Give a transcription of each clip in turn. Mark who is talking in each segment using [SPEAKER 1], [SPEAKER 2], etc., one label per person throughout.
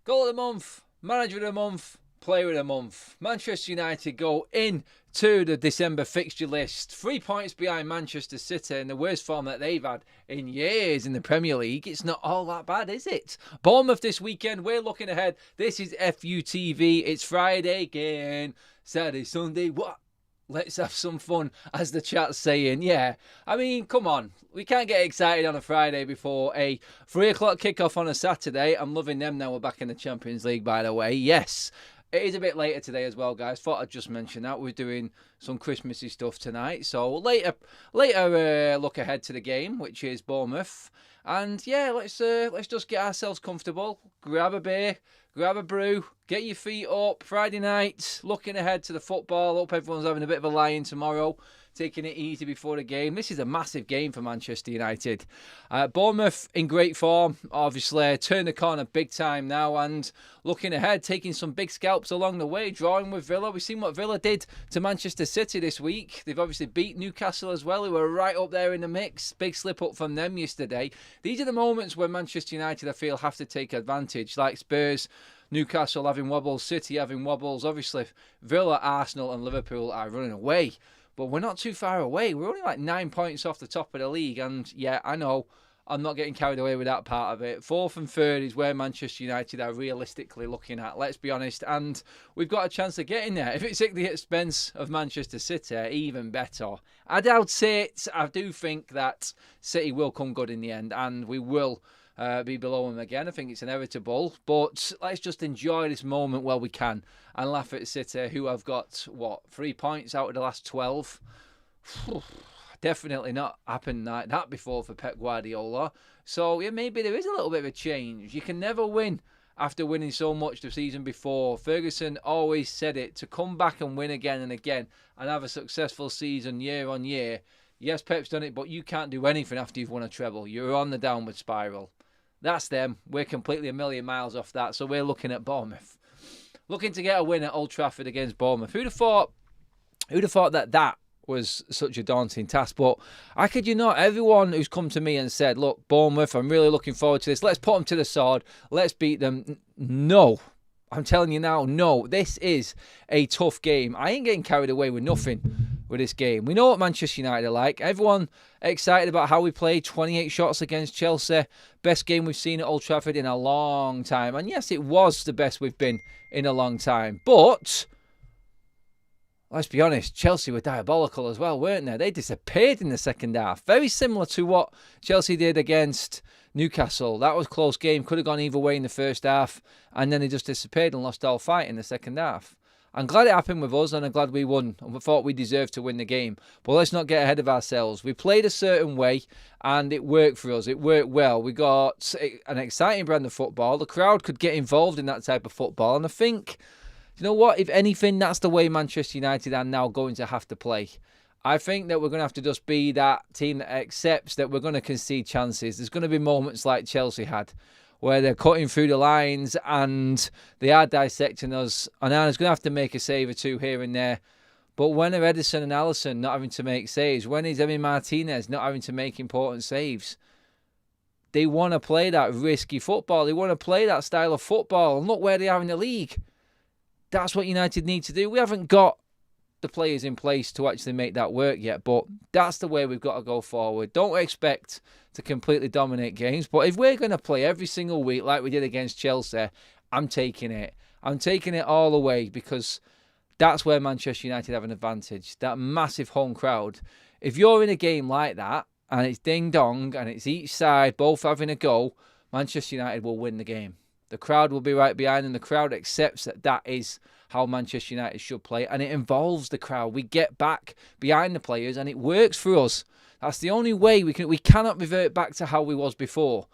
[SPEAKER 1] Goal of the month, manager of the month, player of the month. Manchester United go into the December fixture list 3 points behind Manchester City in the worst form that they've had in years in the Premier League. It's not all that bad, is it? Bournemouth this weekend, we're looking ahead. This is FUTV. It's Friday again. Saturday, Sunday, what? Let's have some fun, as the chat's saying. Yeah, I mean, come on. We can't get excited on a Friday before a 3 o'clock kickoff on a Saturday. I'm loving them now. We're back in the Champions League, by the way. Yes, it is a bit later today as well, guys. Thought I'd just mention that. We're doing some Christmassy stuff tonight. So later look ahead to the game, which is Bournemouth. And yeah, let's just get ourselves comfortable. Grab a beer, grab a brew, get your feet up. Friday night, looking ahead to the football. Hope everyone's having a bit of a lie-in tomorrow, taking it easy before the game. This is a massive game for Manchester United. Bournemouth in great form, obviously. Turned the corner big time now and looking ahead, taking some big scalps along the way, drawing with Villa. We've seen what Villa did to Manchester City this week. They've obviously beat Newcastle as well, who were right up there in the mix. Big slip up from them yesterday. These are the moments when Manchester United, I feel, have to take advantage, like Spurs, Newcastle having wobbles, City having wobbles. Obviously, Villa, Arsenal and Liverpool are running away. But we're not too far away. We're only like 9 points off the top of the league. And yeah, I know I'm not getting carried away with that part of it. 4th and 3rd is where Manchester United are realistically looking at. Let's be honest. And we've got a chance of getting there. If it's at the expense of Manchester City, even better. I doubt it. I do think that City will come good in the end. And we will be below them again. I think it's inevitable. But let's just enjoy this moment while we can and laugh at City, who have got, 3 points out of the last 12? Definitely not happened like that before for Pep Guardiola. So, yeah, maybe there is a little bit of a change. You can never win after winning so much the season before. Ferguson always said it, to come back and win again and again and have a successful season year on year. Yes, Pep's done it, but you can't do anything after you've won a treble. You're on the downward spiral. That's them. We're completely a million miles off that. So we're looking at Bournemouth. Looking to get a win at Old Trafford against Bournemouth. Who'd have thought that was such a daunting task? But I kid you not, everyone who's come to me and said, look, Bournemouth, I'm really looking forward to this. Let's put them to the sword. Let's beat them. No. I'm telling you now, no. This is a tough game. I ain't getting carried away with nothing with this game. We know what Manchester United are like. Everyone excited about how we played. 28 shots against Chelsea. Best game we've seen at Old Trafford in a long time. And yes, it was the best we've been in a long time. But let's be honest, Chelsea were diabolical as well, weren't they? They disappeared in the second half. Very similar to what Chelsea did against Newcastle. That was a close game. Could have gone either way in the first half. And then they just disappeared and lost all fight in the second half. I'm glad it happened with us and I'm glad we won. And we thought we deserved to win the game. But let's not get ahead of ourselves. We played a certain way and it worked for us. It worked well. We got an exciting brand of football. The crowd could get involved in that type of football. And I think, you know what? If anything, that's the way Manchester United are now going to have to play. I think that we're going to have to just be that team that accepts that we're going to concede chances. There's going to be moments like Chelsea had, where they're cutting through the lines and they are dissecting us. And Arna's going to have to make a save or two here and there. But when are Ederson and Alisson not having to make saves? When is Emi Martinez not having to make important saves? They want to play that risky football. They want to play that style of football. And look where they are in the league. That's what United need to do. We haven't got the players in place to actually make that work yet, but that's the way we've got to go forward. Don't expect to completely dominate games, but if we're going to play every single week like we did against Chelsea, I'm taking it. I'm taking it all the way because that's where Manchester United have an advantage. That massive home crowd. If you're in a game like that and it's ding-dong and it's each side both having a go, Manchester United will win the game. The crowd will be right behind them. The crowd accepts that that is how Manchester United should play. And it involves the crowd. We get back behind the players and it works for us. That's the only way we cannot revert back to how we was before.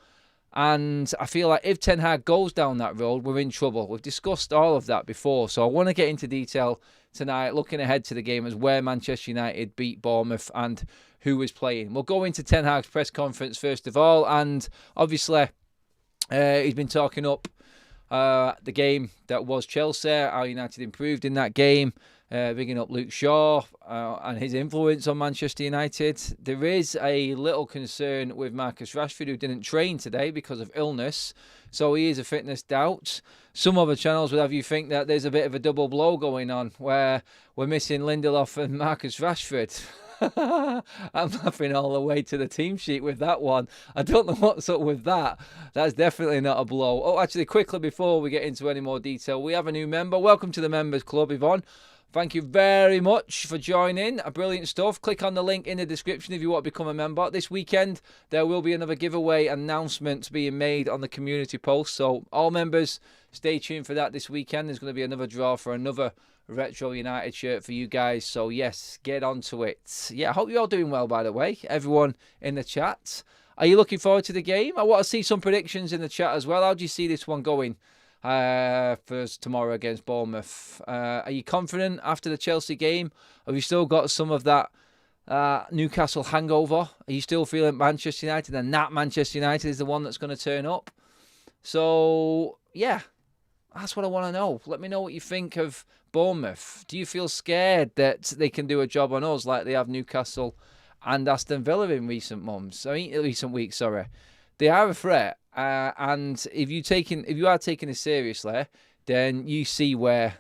[SPEAKER 1] And I feel like if Ten Hag goes down that road, we're in trouble. We've discussed all of that before. So I want to get into detail tonight, looking ahead to the game as where Manchester United beat Bournemouth and who is playing. We'll go into Ten Hag's press conference first of all. And obviously, he's been talking up the game that was Chelsea, how United improved in that game. Bigging up Luke Shaw and his influence on Manchester United. There is a little concern with Marcus Rashford, who didn't train today because of illness. So he is a fitness doubt. Some other channels would have you think that there's a bit of a double blow going on where we're missing Lindelof and Marcus Rashford. I'm laughing all the way to the team sheet with that one. I don't know what's up with that. That's definitely not a blow. Oh, actually, quickly before we get into any more detail, we have a new member. Welcome to the Members Club, Yvonne. Thank you very much for joining. Brilliant stuff. Click on the link in the description if you want to become a member. This weekend, there will be another giveaway announcement being made on the community post. So all members, stay tuned for that this weekend. There's going to be another draw for another Retro United shirt for you guys. So yes, get onto it. Yeah, I hope you're all doing well, by the way. Everyone in the chat. Are you looking forward to the game? I want to see some predictions in the chat as well. How do you see this one going? For tomorrow against Bournemouth. Are you confident after the Chelsea game? Have you still got some of that Newcastle hangover? Are you still feeling Manchester United and that Manchester United is the one that's going to turn up? So, yeah, that's what I want to know. Let me know what you think of Bournemouth. Do you feel scared that they can do a job on us like they have Newcastle and Aston Villa in recent weeks? They are a threat. And if you are taking it seriously, then you see where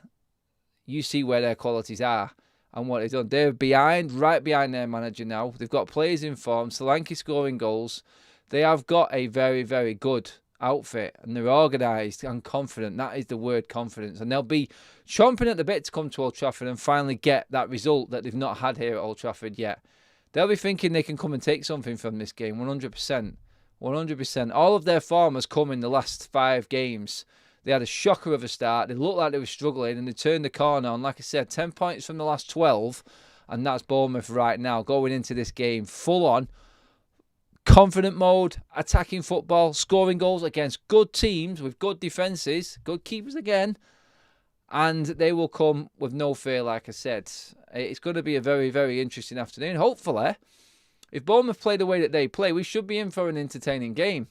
[SPEAKER 1] their qualities are and what they've done. They're right behind their manager now. They've got players in form. Solanke scoring goals. They have got a very, very good outfit, and they're organised and confident. That is the word, confidence. And they'll be chomping at the bit to come to Old Trafford and finally get that result that they've not had here at Old Trafford yet. They'll be thinking they can come and take something from this game, 100%. 100%. All of their form has come in the last 5 games. They had a shocker of a start. They looked like they were struggling, and they turned the corner. And like I said, 10 points from the last 12, and that's Bournemouth right now, going into this game full on, confident mode, attacking football, scoring goals against good teams with good defences, good keepers again, and they will come with no fear, like I said. It's going to be a very, very interesting afternoon. Hopefully, if Bournemouth play the way that they play, we should be in for an entertaining game.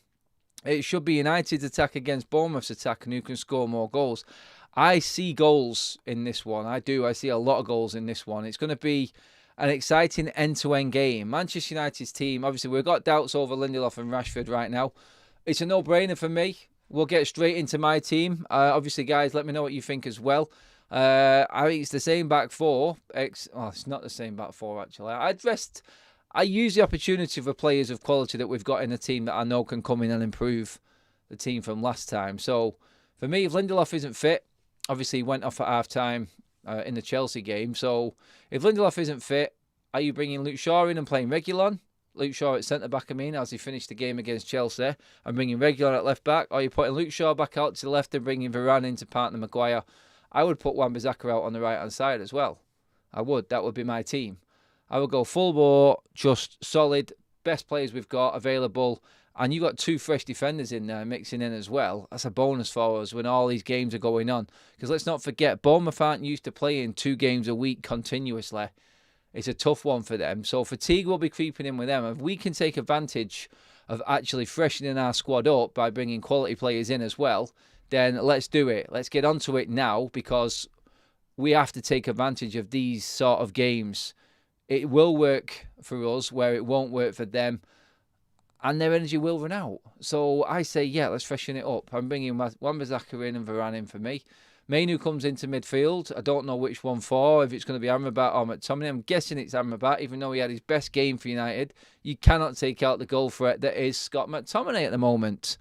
[SPEAKER 1] It should be United's attack against Bournemouth's attack, and who can score more goals. I see goals in this one. I do. I see a lot of goals in this one. It's going to be an exciting end-to-end game. Manchester United's team, obviously, we've got doubts over Lindelof and Rashford right now. It's a no-brainer for me. We'll get straight into my team. Obviously, guys, let me know what you think as well. I think it's the same back four. It's not the same back four, actually. I use the opportunity for players of quality that we've got in the team that I know can come in and improve the team from last time. So, for me, if Lindelof isn't fit, obviously he went off at half-time in the Chelsea game. So, if Lindelof isn't fit, are you bringing Luke Shaw in and playing Reguilon? Luke Shaw at centre-back, as he finished the game against Chelsea, and bringing Reguilon at left-back? Or are you putting Luke Shaw back out to the left and bringing Varane in to partner Maguire? I would put Wan-Bissaka out on the right-hand side as well. I would. That would be my team. I would go full bore, just solid, best players we've got available. And you got 2 fresh defenders in there mixing in as well. That's a bonus for us when all these games are going on. Because let's not forget, Bournemouth aren't used to playing 2 games a week continuously. It's a tough one for them. So fatigue will be creeping in with them. If we can take advantage of actually freshening our squad up by bringing quality players in as well, then let's do it. Let's get onto it now, because we have to take advantage of these sort of games. It will work for us where it won't work for them, and their energy will run out. So I say, yeah, let's freshen it up. I'm bringing Wan-Bissaka in and Varane in for me. Mainu comes into midfield. I don't know which one for, if it's going to be Amrabat or McTominay. I'm guessing it's Amrabat, even though he had his best game for United. You cannot take out the goal threat that is Scott McTominay at the moment.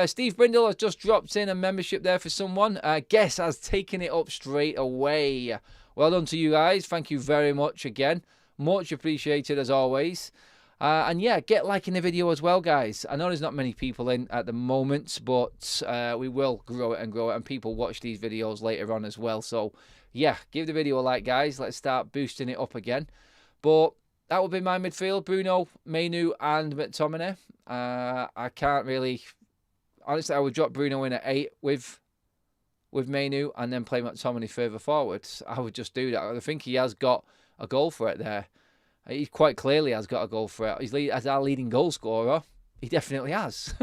[SPEAKER 1] Steve Brindle has just dropped in a membership there for someone. Guess has taken it up straight away. Well done to you guys. Thank you very much again. Much appreciated as always. And yeah, get liking the video as well, guys. I know there's not many people in at the moment, but we will grow it, and people watch these videos later on as well. So yeah, give the video a like, guys. Let's start boosting it up again. But that will be my midfield: Bruno, Mainu and McTominay. I can't really... Honestly, I would drop Bruno in at 8 with Mainu and then play McTominay further forwards. I would just do that. I think he has got a goal threat there. He quite clearly has got a goal threat. As our leading goal scorer, he definitely has.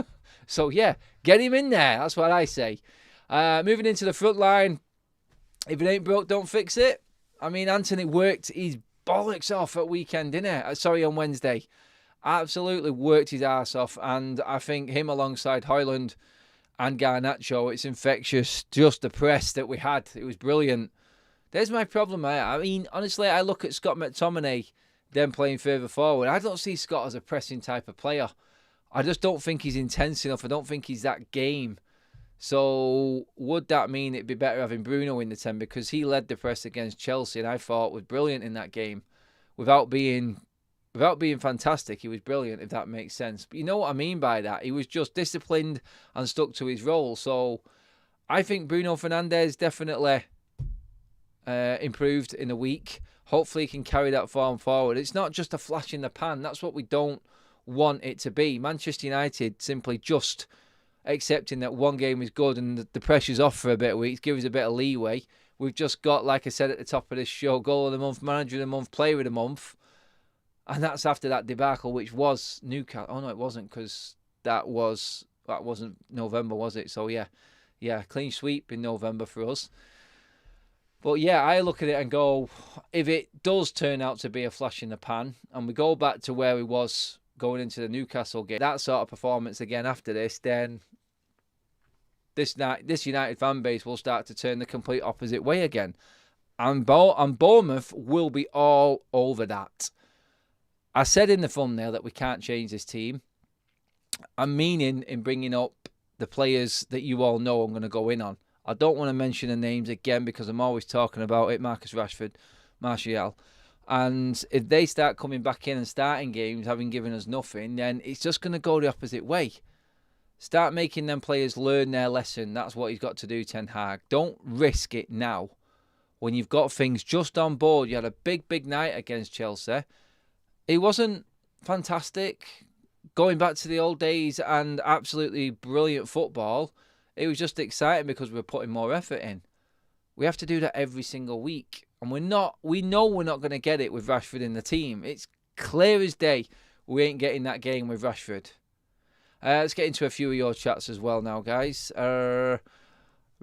[SPEAKER 1] So yeah, get him in there. That's what I say. Moving into the front line. If it ain't broke, don't fix it. I mean, Anthony worked his bollocks off at weekend, didn't he? Sorry, on Wednesday. Absolutely worked his arse off. And I think him alongside Højlund and Garnacho, it's infectious. Just the press that we had. It was brilliant. There's my problem. I mean, honestly, I look at Scott McTominay, then playing further forward. I don't see Scott as a pressing type of player. I just don't think he's intense enough. I don't think he's that game. So would that mean it'd be better having Bruno in the 10? Because he led the press against Chelsea and I thought was brilliant in that game. Without being fantastic, he was brilliant, if that makes sense. But you know what I mean by that? He was just disciplined and stuck to his role. So I think Bruno Fernandes definitely improved in a week. Hopefully he can carry that form forward. It's not just a flash in the pan. That's what we don't want it to be. Manchester United simply just accepting that one game is good and the pressure's off for a bit of weeks, give us a bit of leeway. We've just got, like I said at the top of this show, goal of the month, manager of the month, player of the month. And that's after that debacle, which was Newcastle. Oh, no, it wasn't, because that wasn't November, was it? So, yeah, clean sweep in November for us. But, yeah, I look at it and go, if it does turn out to be a flash in the pan, and we go back to where we was going into the Newcastle game, that sort of performance again after this, then this United fan base will start to turn the complete opposite way again. And Bournemouth will be all over that. I said in the thumbnail that we can't change this team. I'm meaning in bringing up the players that you all know I'm going to go in on. I don't want to mention the names again because I'm always talking about it. Marcus Rashford, Martial. And if they start coming back in and starting games, having given us nothing, then it's just going to go the opposite way. Start making them players learn their lesson. That's what he's got to do, Ten Hag. Don't risk it now. When you've got things just on board, you had a big night against Chelsea. It wasn't fantastic. Going back to the old days and absolutely brilliant football, it was just exciting because we were putting more effort in. We have to do that every single week. And we know we're not going to get it with Rashford in the team. It's clear as day we ain't getting that game with Rashford. Let's get into a few of your chats as well now, guys.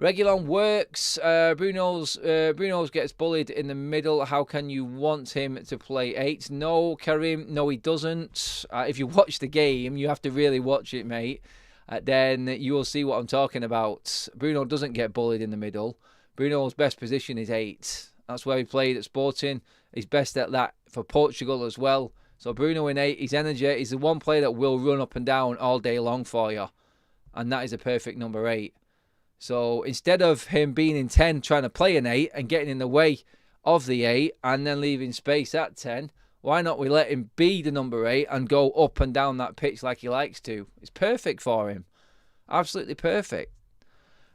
[SPEAKER 1] Regulon works. Bruno's gets bullied in the middle. How can you want him to play 8? No, Karim. No, he doesn't. If you watch the game, you have to really watch it, mate. Then you will see what I'm talking about. Bruno doesn't get bullied in the middle. Bruno's best position is 8. That's where he played at Sporting. He's best at that for Portugal as well. So Bruno in 8, his energy, he's the one player that will run up and down all day long for you. And that is a perfect number 8. So instead of him being in 10 trying to play an 8 and getting in the way of the 8 and then leaving space at 10, why not we let him be the number 8 and go up and down that pitch like he likes to? It's perfect for him. Absolutely perfect.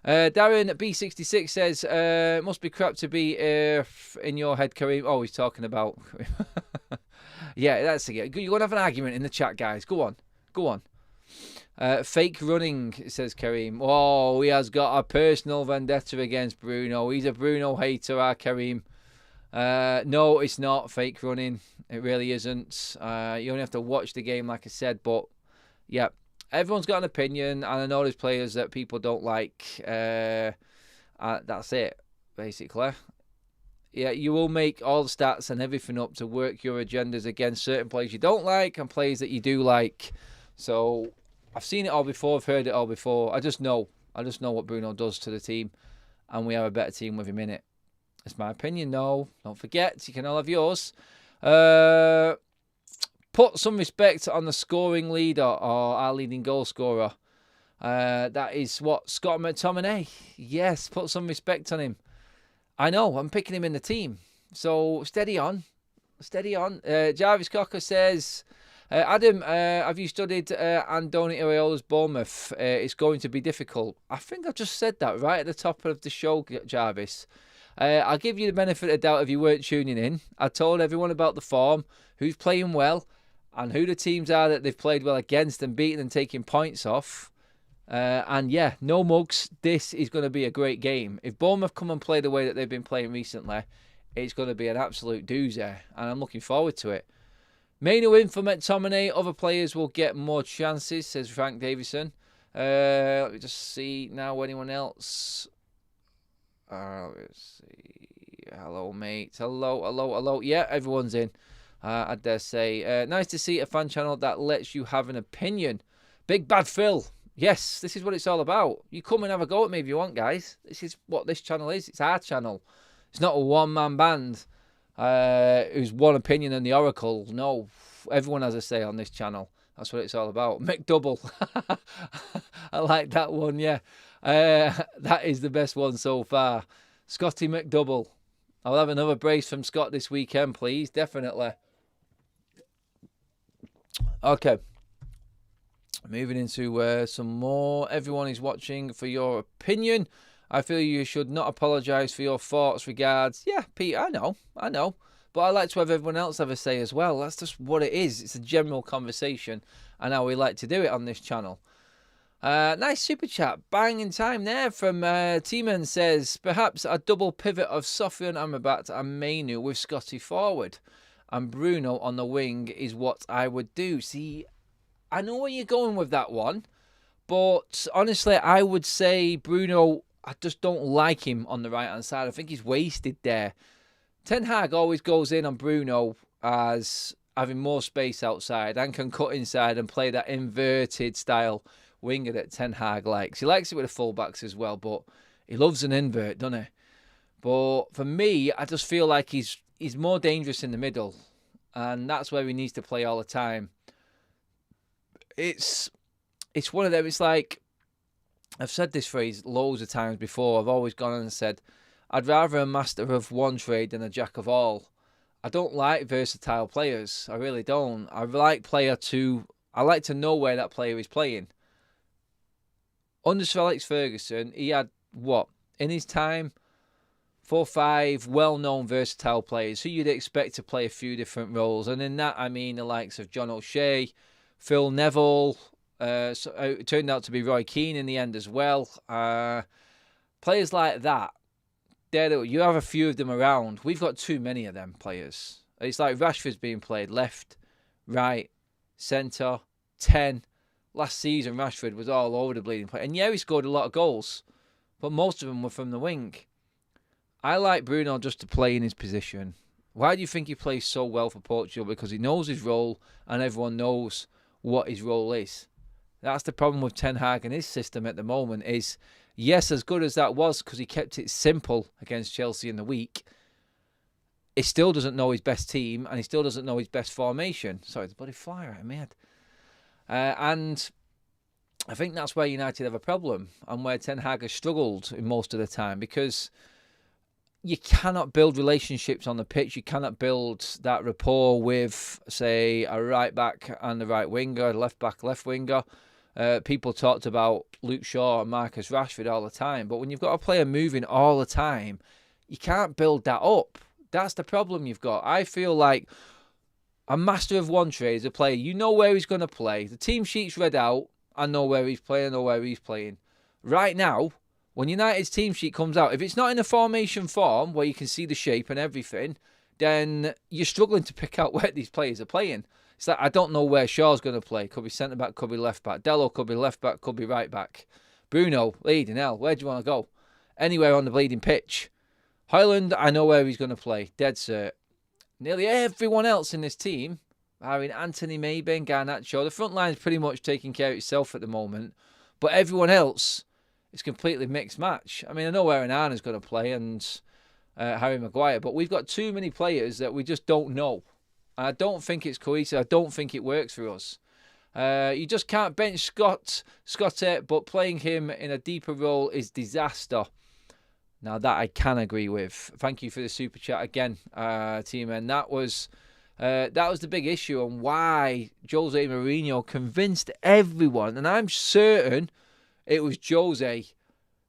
[SPEAKER 1] Darren at B66 says, must be crap to be in your head, Kareem. Oh, he's talking about... Yeah, that's it. You're going to have an argument in the chat, guys. Go on. Fake running, says Kareem. Oh, he has got a personal vendetta against Bruno. He's a Bruno hater, our Kareem. No, it's not fake running. It really isn't. You only have to watch the game, like I said. But, yeah, everyone's got an opinion. And I know there's players that people don't like. That's it, basically. Yeah, you will make all the stats and everything up to work your agendas against certain players you don't like and players that you do like. So I've seen it all before. I've heard it all before. I just know what Bruno does to the team, and we have a better team with him in it. That's my opinion. No, don't forget, you can all have yours. Put some respect on the scoring leader or our leading goal scorer. That is what, Scott McTominay. Yes, put some respect on him. I know, I'm picking him in the team. So, steady on. Jarvis Cocker says, Adam, have you studied Andoni Iraola's Bournemouth? It's going to be difficult. I think I just said that right at the top of the show, Jarvis. I'll give you the benefit of the doubt if you weren't tuning in. I told everyone about the form, who's playing well, and who the teams are that they've played well against and beaten and taking points off. And yeah, no mugs. This is going to be a great game. If Bournemouth come and play the way that they've been playing recently, it's going to be an absolute doozy. And I'm looking forward to it. Main win for McTominay. Other players will get more chances, says Frank Davison. Let me just see now anyone else. Let's see. Hello, mate. Hello. Yeah, everyone's in. I dare say. Nice to see a fan channel that lets you have an opinion. Big Bad Phil. Yes, this is what it's all about. You come and have a go at me if you want, guys. This is what this channel is. It's our channel. It's not a one-man band who's one opinion and the oracle. No, everyone has a say on this channel. That's what it's all about. McDouble. I like that one, yeah. That is the best one so far. Scotty McDouble. I'll have another brace from Scott this weekend, please. Definitely. Okay. Moving into some more. Everyone is watching for your opinion. I feel you should not apologise for your thoughts, regards. Yeah, Pete, I know. But I like to have everyone else have a say as well. That's just what it is. It's a general conversation and how we like to do it on this channel. Nice super chat. Bang in time there from T-Man says, perhaps a double pivot of Sofian Amrabat and Mainu with Scotty forward and Bruno on the wing is what I would do. See, I know where you're going with that one, but honestly, I would say Bruno, I just don't like him on the right-hand side. I think he's wasted there. Ten Hag always goes in on Bruno as having more space outside and can cut inside and play that inverted style winger that Ten Hag likes. He likes it with the fullbacks as well, but he loves an invert, doesn't he? But for me, I just feel like he's more dangerous in the middle, and that's where he needs to play all the time. It's one of them. It's like, I've said this phrase loads of times before. I've always gone on and said, I'd rather a master of one trade than a jack of all. I don't like versatile players. I really don't. I like to know where that player is playing. Under Sir Alex Ferguson, he had, in his time, 4 or 5 well-known versatile players who you'd expect to play a few different roles. And in that, I mean the likes of John O'Shea, Phil Neville. It turned out to be Roy Keane in the end as well. Players like that, you have a few of them around. We've got too many of them players. It's like Rashford's being played left, right, centre, 10. Last season, Rashford was all over the bleeding play. And yeah, he scored a lot of goals, but most of them were from the wing. I like Bruno just to play in his position. Why do you think he plays so well for Portugal? Because he knows his role and everyone knows what his role is. That's the problem with Ten Hag and his system at the moment is, yes, as good as that was because he kept it simple against Chelsea in the week, he still doesn't know his best team and he still doesn't know his best formation. Sorry, the bloody fly right in my head. And I think that's where United have a problem and where Ten Hag has struggled in most of the time, because you cannot build relationships on the pitch. You cannot build that rapport with, say, a right back and the right winger, left back, left winger. People talked about Luke Shaw and Marcus Rashford all the time, but when you've got a player moving all the time, you can't build that up. That's the problem you've got. I feel like a master of one trade is a player, you know where he's going to play. The team sheet's read out. I know where he's playing, I know where he's playing. Right now, when United's team sheet comes out, if it's not in a formation form where you can see the shape and everything, then you're struggling to pick out where these players are playing. It's like, I don't know where Shaw's going to play. Could be centre-back, could be left-back. Dello could be left-back, could be right-back. Bruno, leading hell, where do you want to go? Anywhere on the bleeding pitch. Højlund, I know where he's going to play. Dead cert. Nearly everyone else in this team, barring Anthony maybe and Garnacho, the front line's pretty much taking care of itself at the moment. But everyone else is completely mixed match. I mean, I know where Onana's going to play and Harry Maguire, but we've got too many players that we just don't know. I don't think it's cohesive. I don't think it works for us. You just can't bench Scotty, but playing him in a deeper role is disaster. Now, that I can agree with. Thank you for the super chat again, team. And that was the big issue and why Jose Mourinho convinced everyone. And I'm certain it was Jose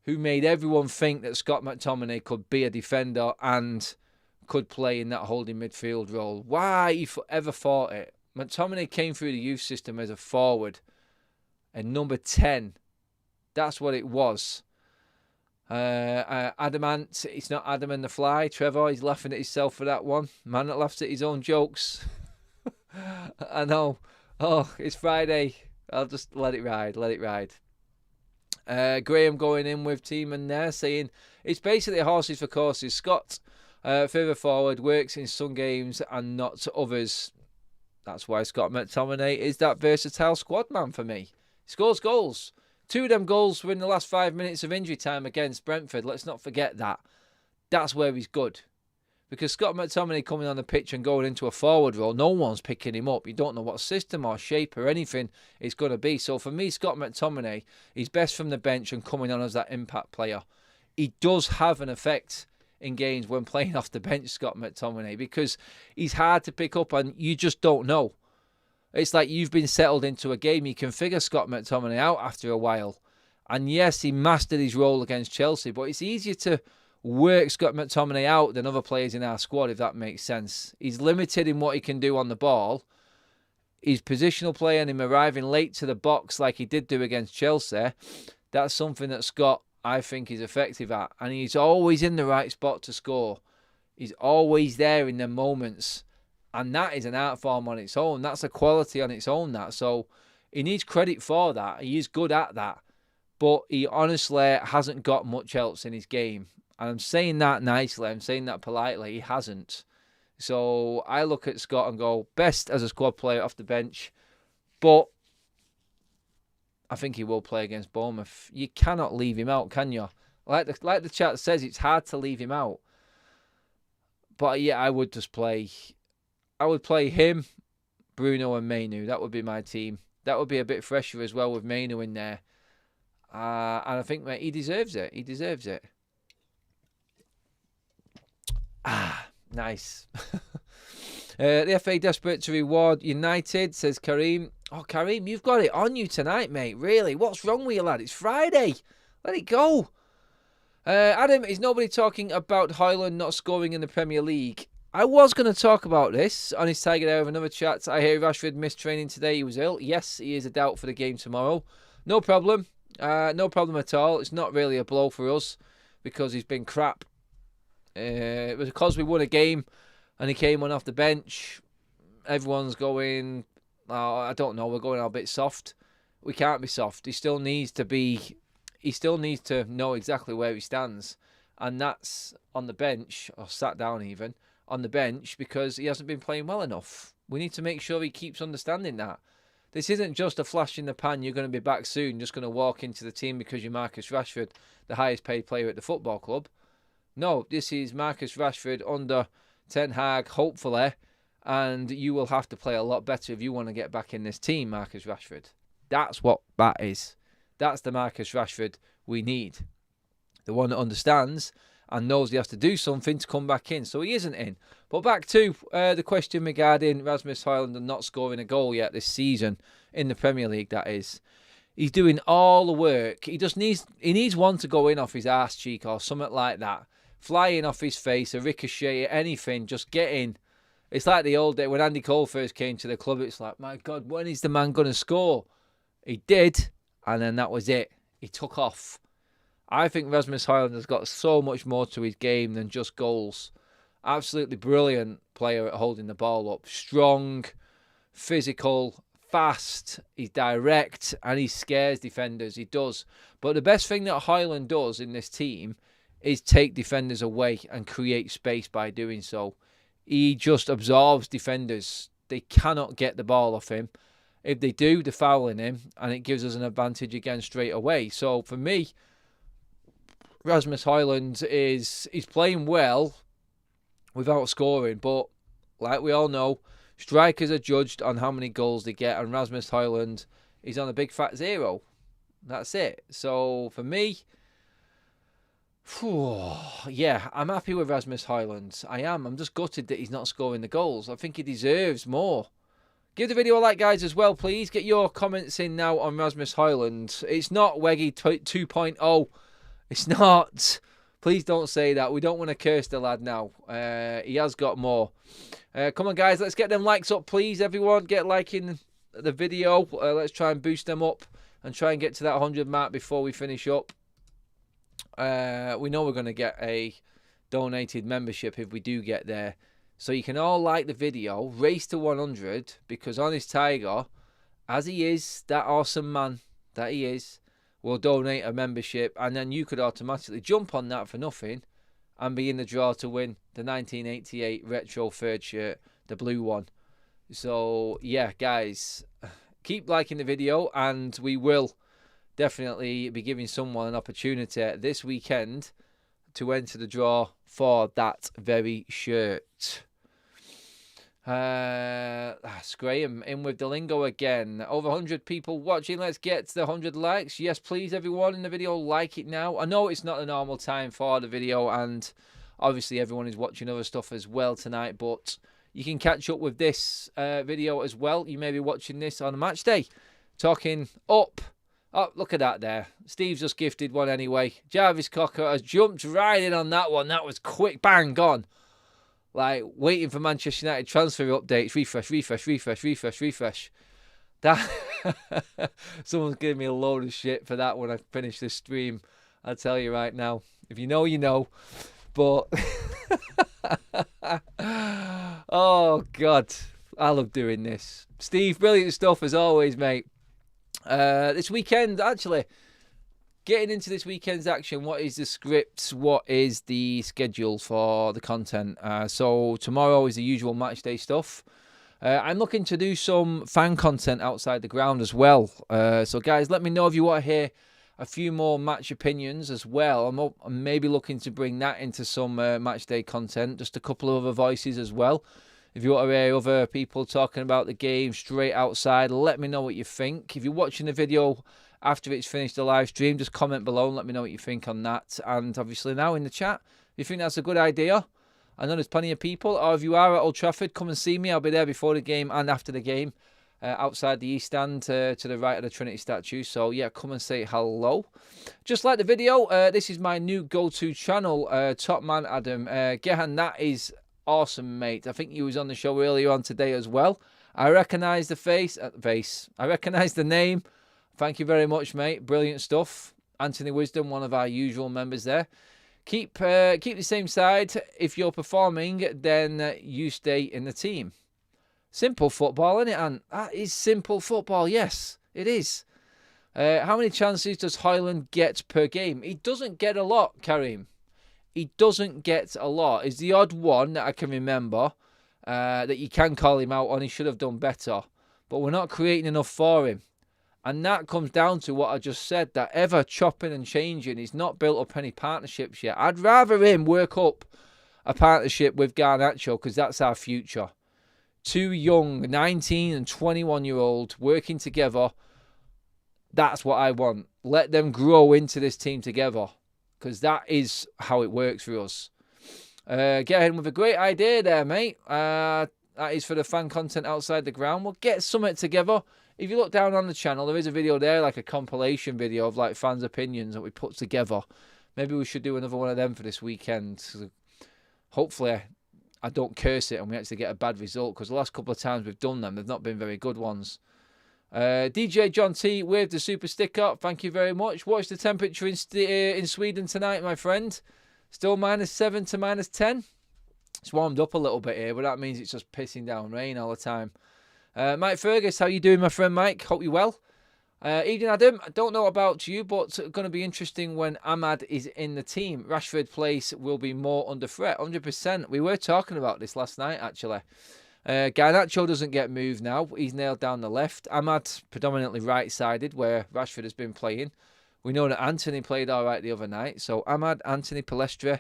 [SPEAKER 1] who made everyone think that Scott McTominay could be a defender and could play in that holding midfield role. Why he ever thought it? McTominay came through the youth system as a forward. And number 10, that's what it was. Adamant, it's not Adam and the Fly. Trevor, he's laughing at himself for that one. Man that laughs at his own jokes. I know. Oh, it's Friday. I'll just let it ride. Graham going in with team and there saying it's basically horses for courses. Scott Further forward, works in some games and not to others. That's why Scott McTominay is that versatile squad man for me. He scores goals. 2 of them goals were in the last 5 minutes of injury time against Brentford. Let's not forget that. That's where he's good. Because Scott McTominay coming on the pitch and going into a forward role, no one's picking him up. You don't know what system or shape or anything it's going to be. So for me, Scott McTominay, he's best from the bench and coming on as that impact player. He does have an effect in games when playing off the bench, Scott McTominay, because he's hard to pick up and you just don't know. It's like you've been settled into a game. You can figure Scott McTominay out after a while. And yes, he mastered his role against Chelsea, but it's easier to work Scott McTominay out than other players in our squad, if that makes sense. He's limited in what he can do on the ball. His positional play and him arriving late to the box like he did do against Chelsea, that's something that Scott, I think, is effective at. And he's always in the right spot to score. He's always there in the moments. And that is an art form on its own. That's a quality on its own, that. So he needs credit for that. He is good at that. But he honestly hasn't got much else in his game. And I'm saying that nicely. I'm saying that politely. He hasn't. So I look at Scott and go, best as a squad player off the bench. But I think he will play against Bournemouth. You cannot leave him out, can you? Like the chat says, it's hard to leave him out. But yeah, I would just play... I would play him, Bruno and Mainu. That would be my team. That would be a bit fresher as well with Mainu in there. And I think, mate, he deserves it. He deserves it. Nice. The FA desperate to reward United, says Kareem. Oh, Kareem, you've got it on you tonight, mate. Really? What's wrong with you, lad? It's Friday. Let it go. Adam, is nobody talking about Højlund not scoring in the Premier League? I was going to talk about this on his Tiger Hour of another chat. I hear Rashford missed training today. He was ill. Yes, he is a doubt for the game tomorrow. No problem. No problem at all. It's not really a blow for us because he's been crap. It was because we won a game and he came on off the bench. Everyone's going, oh, I don't know, we're going a bit soft. We can't be soft. He still needs to know exactly where he stands. And that's on the bench, or sat down even, on the bench because he hasn't been playing well enough. We need to make sure he keeps understanding that. This isn't just a flash in the pan, you're going to be back soon, just going to walk into the team because you're Marcus Rashford, the highest paid player at the football club. No, this is Marcus Rashford under Ten Hag, hopefully, and you will have to play a lot better if you want to get back in this team, Marcus Rashford. That's what that is. That's the Marcus Rashford we need. The one that understands and knows he has to do something to come back in. So he isn't in. But back to the question regarding Rasmus Højlund and not scoring a goal yet this season in the Premier League, that is. He's doing all the work. He needs one to go in off his arse cheek or something like that. Flying off his face, a ricochet, anything, just get in. It's like the old day when Andy Cole first came to the club. It's like, my God, when is the man going to score? He did, and then that was it. He took off. I think Rasmus Højlund has got so much more to his game than just goals. Absolutely brilliant player at holding the ball up. Strong, physical, fast, he's direct, and he scares defenders. He does. But the best thing that Højlund does in this team is take defenders away and create space by doing so. He just absorbs defenders. They cannot get the ball off him. If they do, they're fouling him, and it gives us an advantage again straight away. So for me, Rasmus Højlund he's playing well without scoring, but like we all know, strikers are judged on how many goals they get, and Rasmus Højlund is on a big fat 0. That's it. So for me, yeah, I'm happy with Rasmus Højlund. I am. I'm just gutted that he's not scoring the goals. I think he deserves more. Give the video a like, guys, as well, please. Get your comments in now on Rasmus Højlund. It's not Weggy 2.0. It's not. Please don't say that. We don't want to curse the lad now. He has got more. Come on, guys. Let's get them likes up, please, everyone. Get liking the video. Let's try and boost them up and try and get to that 100 mark before we finish up. We know we're going to get a donated membership if we do get there. So you can all like the video, race to 100, because Honest Tiger, as he is, that awesome man that he is, will donate a membership, and then you could automatically jump on that for nothing and be in the draw to win the 1988 retro third shirt, the blue one. So, yeah, guys, keep liking the video, and we will definitely be giving someone an opportunity this weekend to enter the draw for that very shirt. That's Graham in with the lingo again. Over 100 people watching. Let's get to the 100 likes. Yes, please, everyone in the video, like it now. I know it's not the normal time for the video, and obviously everyone is watching other stuff as well tonight, but you can catch up with this video as well. You may be watching this on a match day. Talking up. Oh, look at that there. Steve's just gifted one anyway. Jarvis Cocker has jumped right in on that one. That was quick. Bang, gone. Like, waiting for Manchester United transfer updates. Refresh, refresh, refresh, refresh, refresh. That someone's giving me a load of shit for that when I finish this stream. I'll tell you right now. If you know, you know. But, oh, God. I love doing this. Steve, brilliant stuff as always, mate. This weekend, actually, getting into this weekend's action, what is the script? What is the schedule for the content? So tomorrow is the usual match day stuff. I'm looking to do some fan content outside the ground as well. So guys, let me know if you want to hear a few more match opinions as well. I'm maybe looking to bring that into some match day content. Just a couple of other voices as well. If you want to hear other people talking about the game straight outside, let me know what you think. If you're watching the video after it's finished the live stream, just comment below and let me know what you think on that. And obviously now in the chat, if you think that's a good idea, I know there's plenty of people. Or if you are at Old Trafford, come and see me. I'll be there before the game and after the game, outside the East Stand to the right of the Trinity statue. So yeah, come and say hello. Just like the video, this is my new go-to channel, Top Man Adam. Gehan, that is awesome, mate. I think he was on the show earlier on today as well. I recognise the face. I recognise the name. Thank you very much, mate. Brilliant stuff. Anthony Wisdom, one of our usual members there. Keep the same side. If you're performing, then you stay in the team. Simple football, isn't it? And that is simple football. Yes, it is. How many chances does Højlund get per game? He doesn't get a lot, Karim. He doesn't get a lot. It's the odd one that I can remember that you can call him out on. He should have done better. But we're not creating enough for him. And that comes down to what I just said, that ever chopping and changing. He's not built up any partnerships yet. I'd rather him work up a partnership with Garnacho because that's our future. Two young 19 and 21-year-olds working together. That's what I want. Let them grow into this team together because that is how it works for us. Get in with a great idea there, mate. That is for the fan content outside the ground. We'll get something together. If you look down on the channel, there is a video there, like a compilation video of like fans' opinions that we put together. Maybe we should do another one of them for this weekend. Hopefully, I don't curse it and we actually get a bad result because the last couple of times we've done them, they've not been very good ones. DJ John T with the super sticker. Thank you very much. What's the temperature in Sweden tonight, my friend? Still -7 to -10. It's warmed up a little bit here, but that means it's just pissing down rain all the time. Mike Fergus, how you doing, my friend Mike? Hope you're well. Evening, Adam. I don't know about you, but it's going to be interesting when Ahmad is in the team. Rashford place will be more under threat, 100%. We were talking about this last night, actually. Garnacho doesn't get moved now. He's nailed down the left. Ahmad predominantly right-sided, where Rashford has been playing. We know that Anthony played all right the other night. So Ahmad, Anthony, Palestra,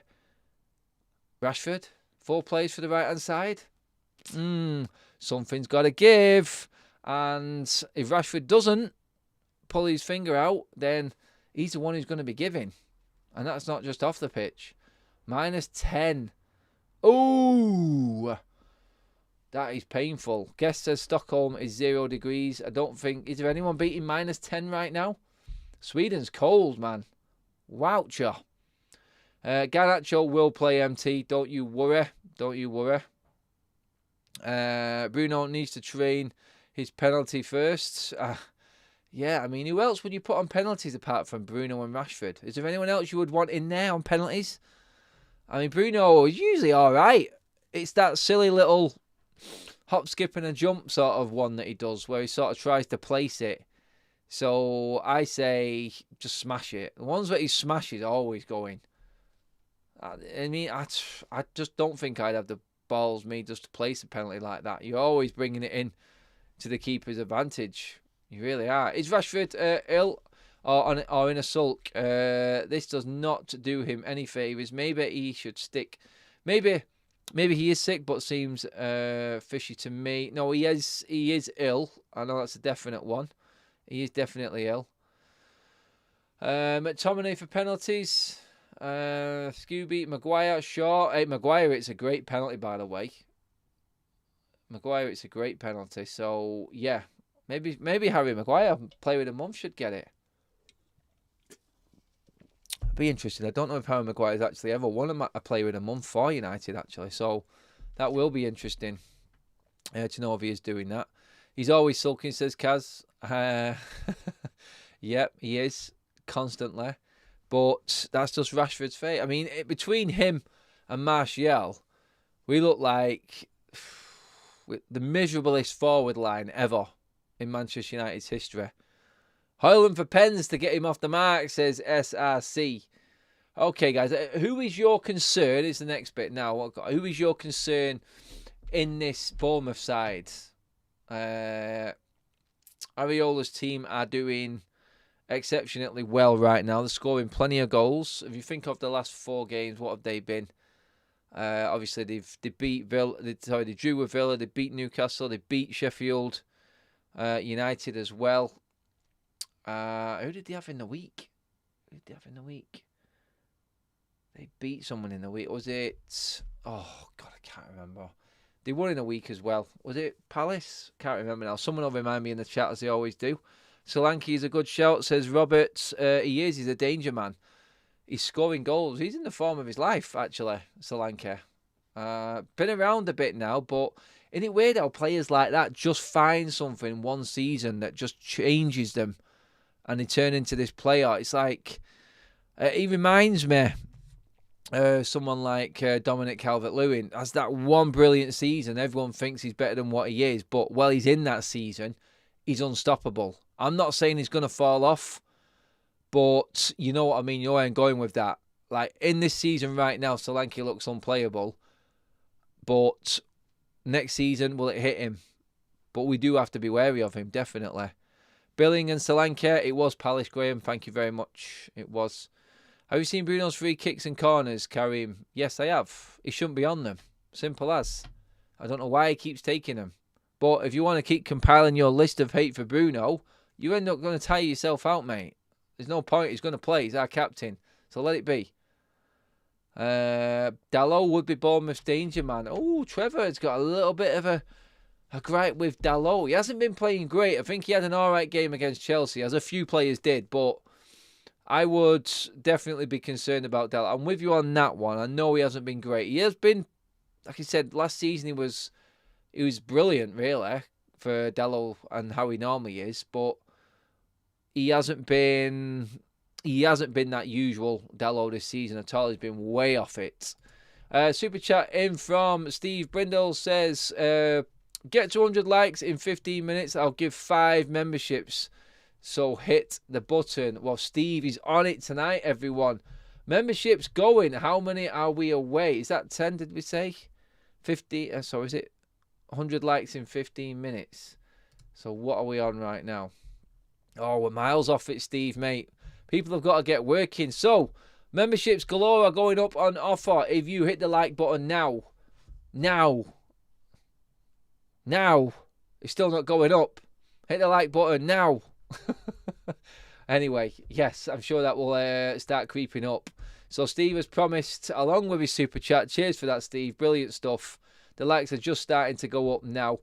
[SPEAKER 1] Rashford. 4 plays for the right-hand side. Something's got to give. And if Rashford doesn't pull his finger out, then he's the one who's going to be giving. And that's not just off the pitch. -10. Ooh. That is painful. Guest says Stockholm is 0 degrees. I don't think... Is there anyone beating -10 right now? Sweden's cold, man. Woucher. Garnacho will play MT. Don't you worry. Don't you worry. Bruno needs to train his penalty first. Yeah, I mean, who else would you put on penalties apart from Bruno and Rashford? Is there anyone else you would want in there on penalties? I mean, Bruno is usually all right. It's that silly little hop, skip and a jump sort of one that he does where he sort of tries to place it. So I say just smash it. The ones that he smashes are always going. I mean, I just don't think I'd have the balls, me, just to place a penalty like that. You're always bringing it in to the keeper's advantage. You really are. Is Rashford ill or in a sulk? This does not do him any favours. Maybe he should stick. Maybe he is sick, but seems fishy to me. No, he is ill. I know that's a definite one. He is definitely ill. McTominay for penalties. Scooby, Maguire, Shaw. Hey, Maguire, it's a great penalty, by the way. Maguire, it's a great penalty. So, yeah. Maybe Harry Maguire, player of the month, should get it. Be interesting. I don't know if Harry Maguire's actually ever won a player of the month for United, actually. So, that will be interesting to know if he is doing that. He's always sulking, says Kaz. Yep, he is. Constantly. But that's just Rashford's fate. I mean, between him and Martial, we look like the miserablest forward line ever in Manchester United's history. Hoyland for pens to get him off the mark, says SRC. Okay, guys, who is your concern? Is the next bit now. Who is your concern in this Bournemouth side? Ariola's team are doing exceptionally well right now. They're scoring plenty of goals. If you think of the last 4 games, what have they been? Obviously, they beat Villa. They drew with Villa. They beat Newcastle. They beat Sheffield United as well. Who did they have in the week? They beat someone in the week. Was it? Oh God, I can't remember. They won in a week as well. Was it Palace? Can't remember now. Someone will remind me in the chat as they always do. Solanke is a good shout, says Robert. He is. He's a danger man. He's scoring goals. He's in the form of his life, actually, Solanke. Been around a bit now, but isn't it weird how players like that just find something one season that just changes them and they turn into this player? It's like, he reminds me someone like Dominic Calvert-Lewin has that one brilliant season. Everyone thinks he's better than what he is, but while he's in that season, he's unstoppable. I'm not saying he's going to fall off, but you know what I mean. You know where I'm going with that. Like, in this season right now, Solanke looks unplayable, but next season, will it hit him? But we do have to be wary of him, definitely. Billing and Solanke, it was Palace, Graham. Thank you very much. It was. Have you seen Bruno's free kicks and corners, Karim? Yes, I have. He shouldn't be on them. Simple as. I don't know why he keeps taking them. But if you want to keep compiling your list of hate for Bruno, you end up going to tire yourself out, mate. There's no point. He's going to play. He's our captain. So let it be. Dalot would be Bournemouth's danger man. Oh, Trevor has got a little bit of a gripe with Dalot. He hasn't been playing great. I think he had an alright game against Chelsea, as a few players did. But I would definitely be concerned about Dalot. I'm with you on that one. I know he hasn't been great. He has been, like I said, last season he was brilliant, really, for Dalot and how he normally is. But he hasn't been that usual Dalot this season at all. He's been way off it. Super chat in from Steve Brindle says, get to 100 likes in 15 minutes. I'll give 5 memberships. So hit the button. Well, Steve is on it tonight, everyone. Memberships going. How many are we away? Is that 10, did we say? 50. So is it 100 likes in 15 minutes? So what are we on right now? Oh, we're miles off it, Steve, mate. People have got to get working. So, memberships galore are going up on offer if you hit the like button now. Now. It's still not going up. Hit the like button now. Anyway, yes, I'm sure that will start creeping up. So, Steve has promised, along with his super chat. Cheers for that, Steve. Brilliant stuff. The likes are just starting to go up now.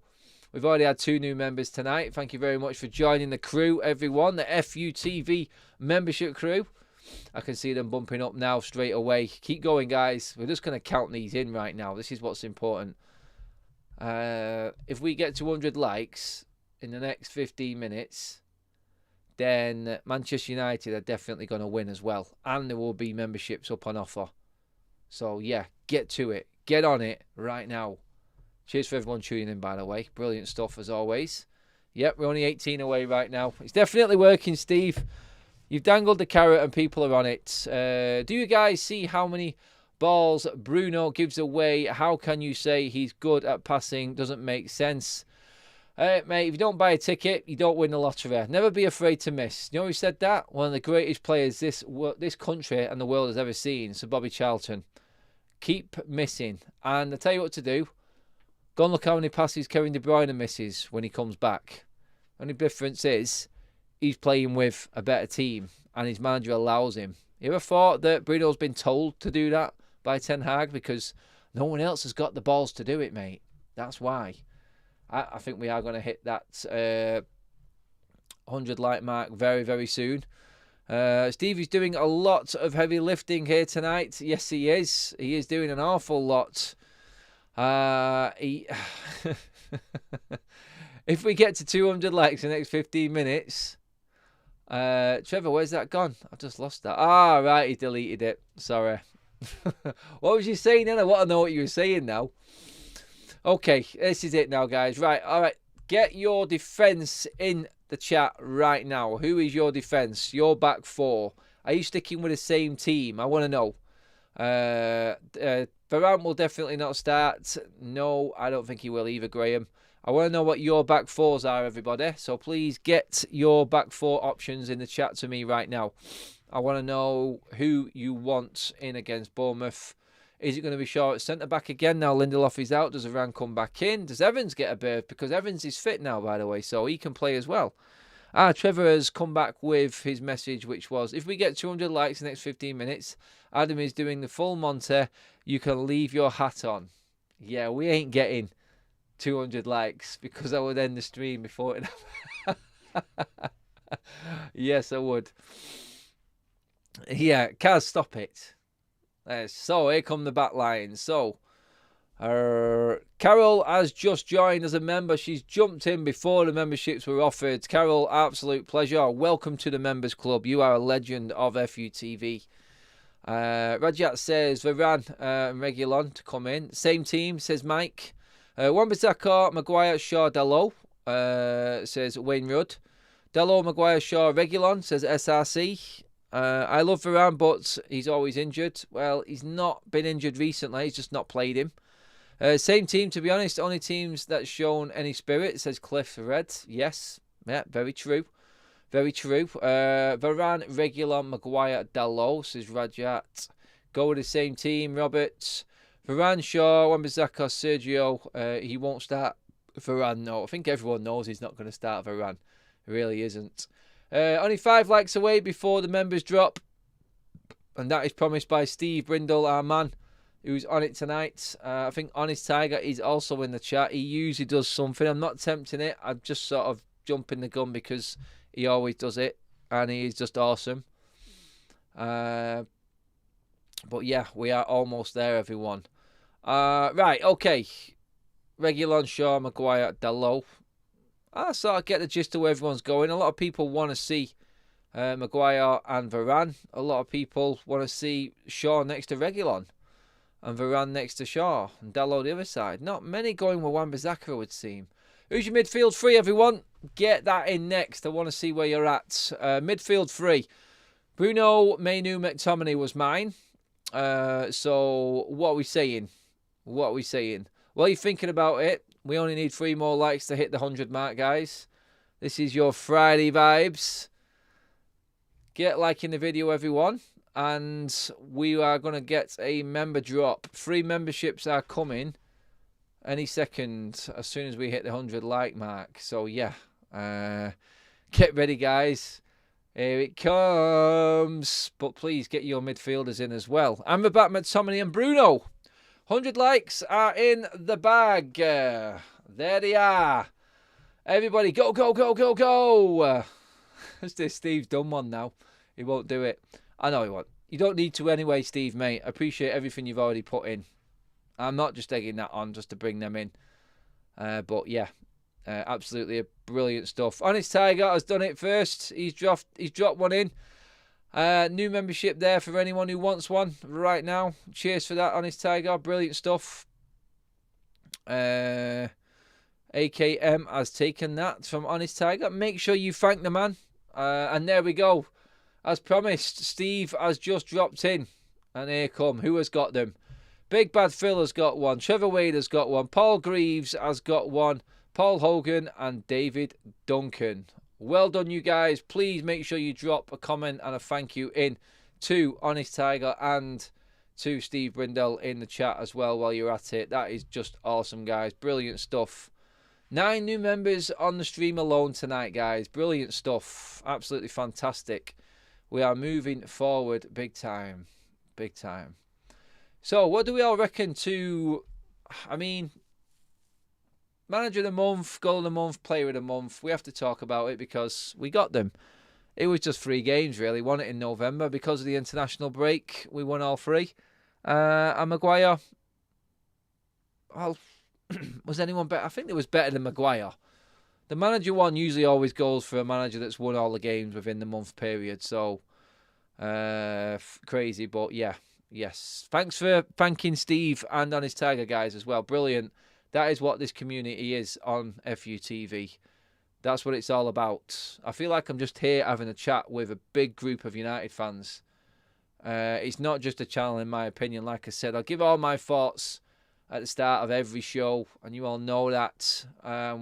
[SPEAKER 1] We've already had 2 new members tonight. Thank you very much for joining the crew, everyone. The FUTV membership crew. I can see them bumping up now straight away. Keep going, guys. We're just going to count these in right now. This is what's important. If we get to 100 likes in the next 15 minutes, then Manchester United are definitely going to win as well. And there will be memberships up on offer. So, yeah, get to it. Get on it right now. Cheers for everyone tuning in, by the way. Brilliant stuff, as always. Yep, we're only 18 away right now. It's definitely working, Steve. You've dangled the carrot and people are on it. Do you guys see how many Balls, Bruno gives away. How can you say he's good at passing? Doesn't make sense. Mate, if you don't buy a ticket, you don't win the lottery. Never be afraid to miss. You know who said that? One of the greatest players this country and the world has ever seen, Sir Bobby Charlton. Keep missing. And I tell you what to do. Go and look how many passes Kevin De Bruyne misses when he comes back. The only difference is he's playing with a better team and his manager allows him. You ever thought that Bruno's been told to do that by Ten Hag? Because no one else has got the balls to do it, mate. That's why. I think we are going to hit that 100 like mark very, very soon. Stevie's doing a lot of heavy lifting here tonight. Yes, he is. He is doing an awful lot. If we get to 200 likes in the next 15 minutes... Trevor, where's that gone? I've just lost that. Ah, right, he deleted it. Sorry. What was you saying then? I want to know what you were saying now. Okay, this is it now, guys. Right, all right. Get your defence in the chat right now. Who is your defence? Your back four. Are you sticking with the same team? I want to know. Varane will definitely not start. No, I don't think he will either, Graham. I want to know what your back fours are, everybody. So please get your back four options in the chat to me right now. I want to know who you want in against Bournemouth. Is it going to be Shaw at centre-back again? Now Lindelof is out. Does Varane come back in? Does Evans get a berth? Because Evans is fit now, by the way, so he can play as well. Trevor has come back with his message, which was, if we get 200 likes in the next 15 minutes, Adam is doing the full Monte. You can leave your hat on. Yeah, we ain't getting 200 likes because I would end the stream before it. Yes, I would. Yeah, Kaz, stop it. So here come the back line. So Carol has just joined as a member. She's jumped in before the memberships were offered. Carol, absolute pleasure. Welcome to the members club. You are a legend of FUTV. Rajat says Varane and Reguilon to come in. Same team, says Mike. Wan-Bissaka, Maguire, Shaw, Dalot, says Wayne Rudd. Dalot, Maguire, Shaw, Reguilon, says SRC. I love Varane, but he's always injured. Well, he's not been injured recently. He's just not played him. Same team, to be honest. Only teams that's shown any spirit, says Cliff Red. Yes. Yeah, very true. Very true. Varane, Reguilon, Maguire, Dalot, says Rajat. Go with the same team, Robert. Varane, Shaw, Wan-Bissaka, Sergio. He won't start Varane, no. I think everyone knows he's not going to start Varane. He really isn't. Only 5 likes away before the members drop. And that is promised by Steve Brindle, our man, who's on it tonight. I think Honest Tiger is also in the chat. He usually does something. I'm not tempting it. I'm just sort of jumping the gun because he always does it. And he is just awesome. But yeah, we are almost there, everyone. Right, okay. Reguilon, Shaw, Maguire, Dalot. I sort of get the gist of where everyone's going. A lot of people want to see Maguire and Varane. A lot of people want to see Shaw next to Reguilon and Varane next to Shaw and Dalot the other side. Not many going with Wan-Bissaka, it would seem. Who's your midfield free, everyone? Get that in next. I want to see where you're at. Midfield free. Bruno, Mainu, McTominay was mine. So what are we saying? What are we saying? Well, you're thinking about it. We only need 3 more likes to hit the 100 mark, guys. This is your Friday vibes. Get liking the video, everyone. And we are going to get a member drop. 3 memberships are coming any second as soon as we hit the 100 like mark. So, yeah. Get ready, guys. Here it comes. But please get your midfielders in as well. Amrabat, McTominay and Bruno. 100 likes are in the bag. There they are. Everybody, go, go, go, go, go. Steve's done one now. He won't do it. I know he won't. You don't need to anyway, Steve, mate. I appreciate everything you've already put in. I'm not just egging that on just to bring them in. But, yeah, absolutely brilliant stuff. Honest Tiger has done it first. He's dropped one in. New membership there for anyone who wants one right now. Cheers for that, Honest Tiger. Brilliant stuff. AKM has taken that from Honest Tiger. Make sure you thank the man. And there we go. As promised, Steve has just dropped in. And here come. Who has got them? Big Bad Phil has got one. Trevor Wade has got one. Paul Greaves has got one. Paul Hogan and David Duncan. Well done, you guys. Please make sure you drop a comment and a thank you in to Honest Tiger and to Steve Brindle in the chat as well while you're at it. That is just awesome, guys. Brilliant stuff. 9 new members on the stream alone tonight, guys. Brilliant stuff. Absolutely fantastic. We are moving forward big time. Big time. So, what do we all reckon to... I mean... Manager of the month, goal of the month, player of the month. We have to talk about it because we got them. It was just 3 games, really. Won it in November. Because of the international break, we won all 3. And Maguire... Well, was anyone better? I think it was better than Maguire. The manager one usually always goes for a manager that's won all the games within the month period. So, crazy. But, yeah. Yes. Thanks for thanking Steve and Honest Tiger, guys, as well. Brilliant. That is what this community is on FUTV. That's what it's all about. I feel like I'm just here having a chat with a big group of United fans. It's not just a channel, in my opinion. Like I said, I'll give all my thoughts at the start of every show, and you all know that.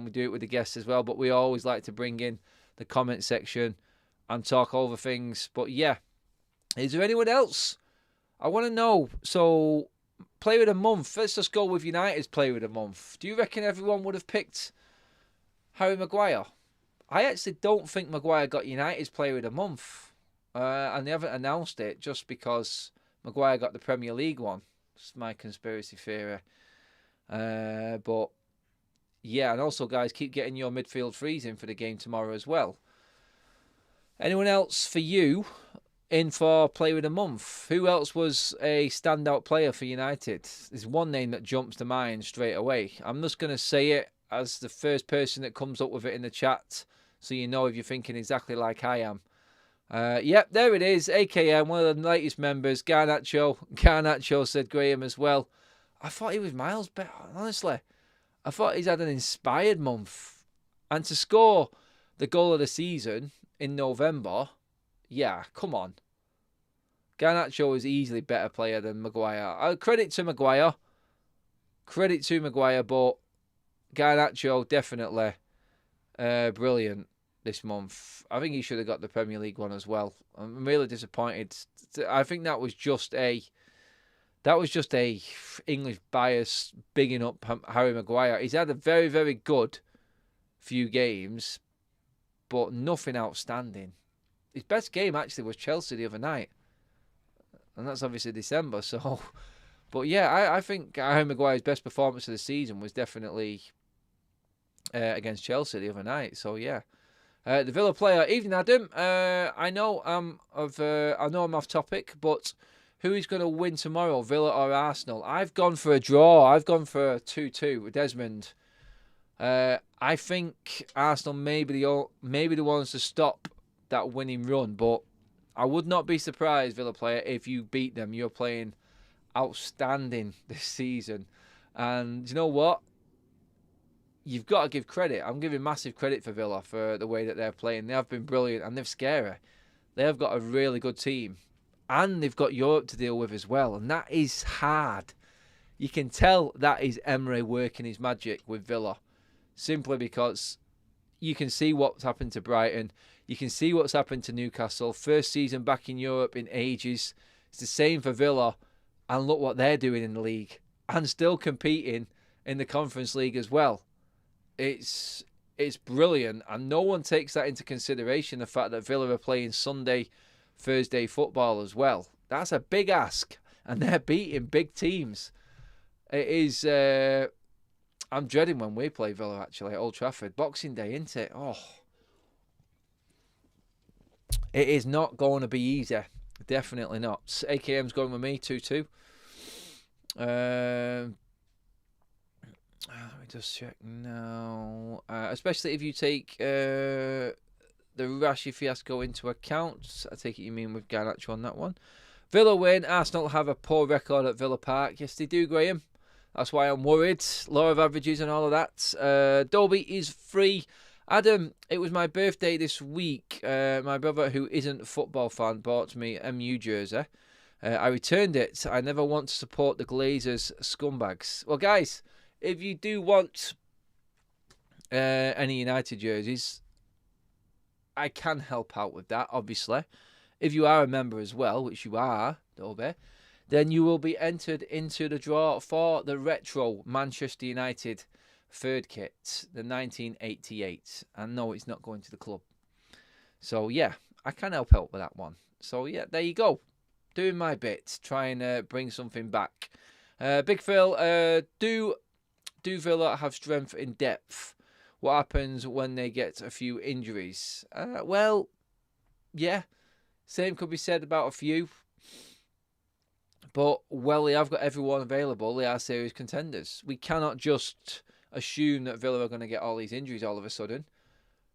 [SPEAKER 1] We do it with the guests as well, but we always like to bring in the comment section and talk over things. But yeah, is there anyone else? I want to know. So... Player of the month. Let's just go with United's player of the month. Do you reckon everyone would have picked Harry Maguire? I actually don't think Maguire got United's player of the month. And they haven't announced it just because Maguire got the Premier League one. It's my conspiracy theory. But yeah, and also guys, keep getting your midfield frees in for the game tomorrow as well. Anyone else for you? In for player of the month. Who else was a standout player for United? There's one name that jumps to mind straight away. I'm just going to say it as the first person that comes up with it in the chat, so you know if you're thinking exactly like I am. Yep, there it is. AKM, one of the latest members. Garnacho. Garnacho, said Graham as well. I thought he was miles better, honestly. I thought he's had an inspired month. And to score the goal of the season in November... Yeah, come on. Garnacho is easily better player than Maguire. Credit to Maguire. Credit to Maguire, but Garnacho definitely brilliant this month. I think he should have got the Premier League one as well. I'm really disappointed. I think that was just a English bias bigging up Harry Maguire. He's had a very, very good few games, but nothing outstanding. His best game, actually, was Chelsea the other night. And that's obviously December, so... But, yeah, I think Harry Maguire's best performance of the season was definitely against Chelsea the other night. So, yeah. The Villa player, evening, Adam. I know I'm off topic, but who is going to win tomorrow, Villa or Arsenal? I've gone for a draw. I've gone for a 2-2 with Desmond. I think Arsenal may be the ones to stop that winning run, but I would not be surprised, Villa player, if you beat them. You're playing outstanding this season, and you know what? You've got to give credit. I'm giving massive credit for Villa for the way that they're playing. They have been brilliant, and they're scary. They have got a really good team, and they've got Europe to deal with as well, and that is hard. You can tell that is Emery working his magic with Villa, simply because you can see what's happened to Brighton. You can see what's happened to Newcastle. First season back in Europe in ages. It's the same for Villa. And look what they're doing in the league. And still competing in the Conference League as well. It's brilliant. And no one takes that into consideration, the fact that Villa are playing Sunday, Thursday football as well. That's a big ask. And they're beating big teams. It is... I'm dreading when we play Villa, actually, at Old Trafford. Boxing Day, isn't it? Oh... It is not going to be easy. Definitely not. AKM's going with me, 2-2. Let me just check now. Especially if you take the Rashi fiasco into account. I take it you mean with Garnacho on that one. Villa win. Arsenal have a poor record at Villa Park. Yes, they do, Graham. That's why I'm worried. Law of averages and all of that. Dolby is free. Adam, it was my birthday this week. My brother, who isn't a football fan, bought me a MU jersey. I returned it. I never want to support the Glazers scumbags. Well, guys, if you do want any United jerseys, I can help out with that, obviously. If you are a member as well, which you are, Dobby, then you will be entered into the draw for the retro Manchester United third kit, the 1988. And no, it's not going to the club. So, yeah, I can help out with that one. So, yeah, there you go. Doing my bit, trying to bring something back. Big Phil, do Villa have strength in depth? What happens when they get a few injuries? Well, yeah, same could be said about a few. But, well, they have got everyone available. They are serious contenders. We cannot just assume that Villa are going to get all these injuries all of a sudden.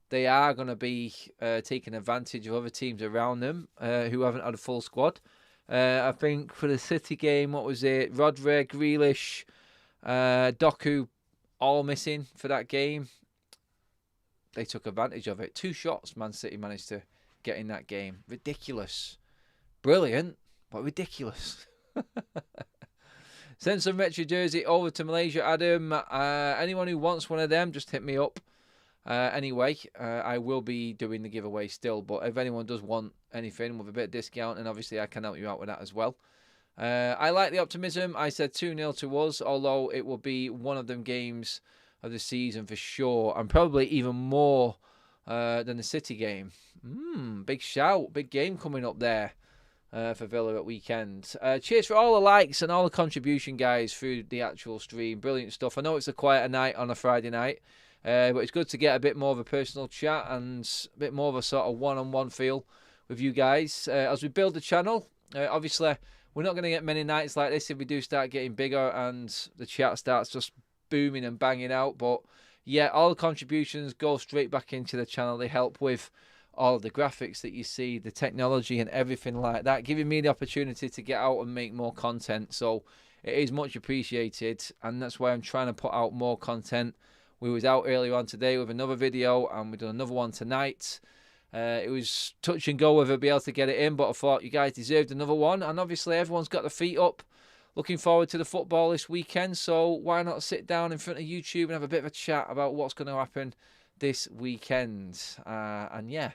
[SPEAKER 1] They are going to be taking advantage of other teams around them who haven't had a full squad. I think for the City game, what was it? Rodri, Grealish, Doku, all missing for that game. They took advantage of it. 2 shots Man City managed to get in that game. Ridiculous. Brilliant, but ridiculous. Send some retro jersey over to Malaysia, Adam. Anyone who wants one of them, just hit me up. Anyway, I will be doing the giveaway still, but if anyone does want anything with a bit of discount, and obviously I can help you out with that as well. I like the optimism. I said 2-0 to us, although it will be one of them games of the season for sure, and probably even more than the City game. Big shout, big game coming up there for Villa at weekend. Cheers for all the likes and all the contribution, guys, through the actual stream. Brilliant stuff. I know it's a quieter night on a Friday night. But it's good to get a bit more of a personal chat and a bit more of a sort of one-on-one feel with you guys. As we build the channel, obviously, we're not going to get many nights like this if we do start getting bigger and the chat starts just booming and banging out. But, yeah, all the contributions go straight back into the channel. They help with all of the graphics that you see, the technology and everything like that, giving me the opportunity to get out and make more content. So it is much appreciated, and that's why I'm trying to put out more content. We was out earlier on today with another video, and we've done another one tonight. It was touch and go whether I'd be able to get it in, but I thought you guys deserved another one. And obviously everyone's got their feet up, looking forward to the football this weekend. So why not sit down in front of YouTube and have a bit of a chat about what's going to happen this weekend? And yeah,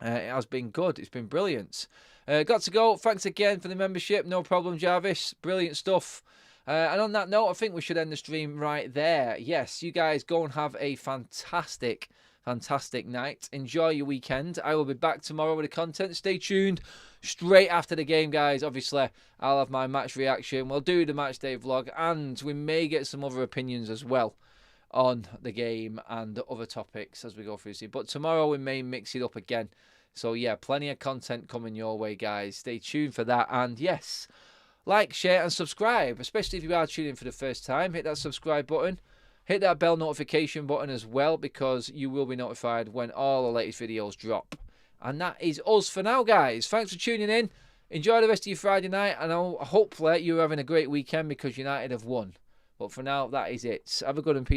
[SPEAKER 1] it has been good. It's been brilliant. Got to go. Thanks again for the membership. No problem, Jarvis. Brilliant stuff. And on that note, I think we should end the stream right there. Yes, you guys go and have a fantastic night. Enjoy your weekend. I will be back tomorrow with the content. Stay tuned. Straight after the game, guys, obviously, I'll have my match reaction. We'll do the match day vlog, and we may get some other opinions as well on the game and other topics as we go through this. But tomorrow we may mix it up again. So, yeah, plenty of content coming your way, guys. Stay tuned for that. And, yes, like, share, and subscribe, especially if you are tuning in for the first time. Hit that subscribe button. Hit that bell notification button as well, because you will be notified when all the latest videos drop. And that is us for now, guys. Thanks for tuning in. Enjoy the rest of your Friday night, and hopefully you're having a great weekend because United have won. But for now, that is it. Have a good and peace.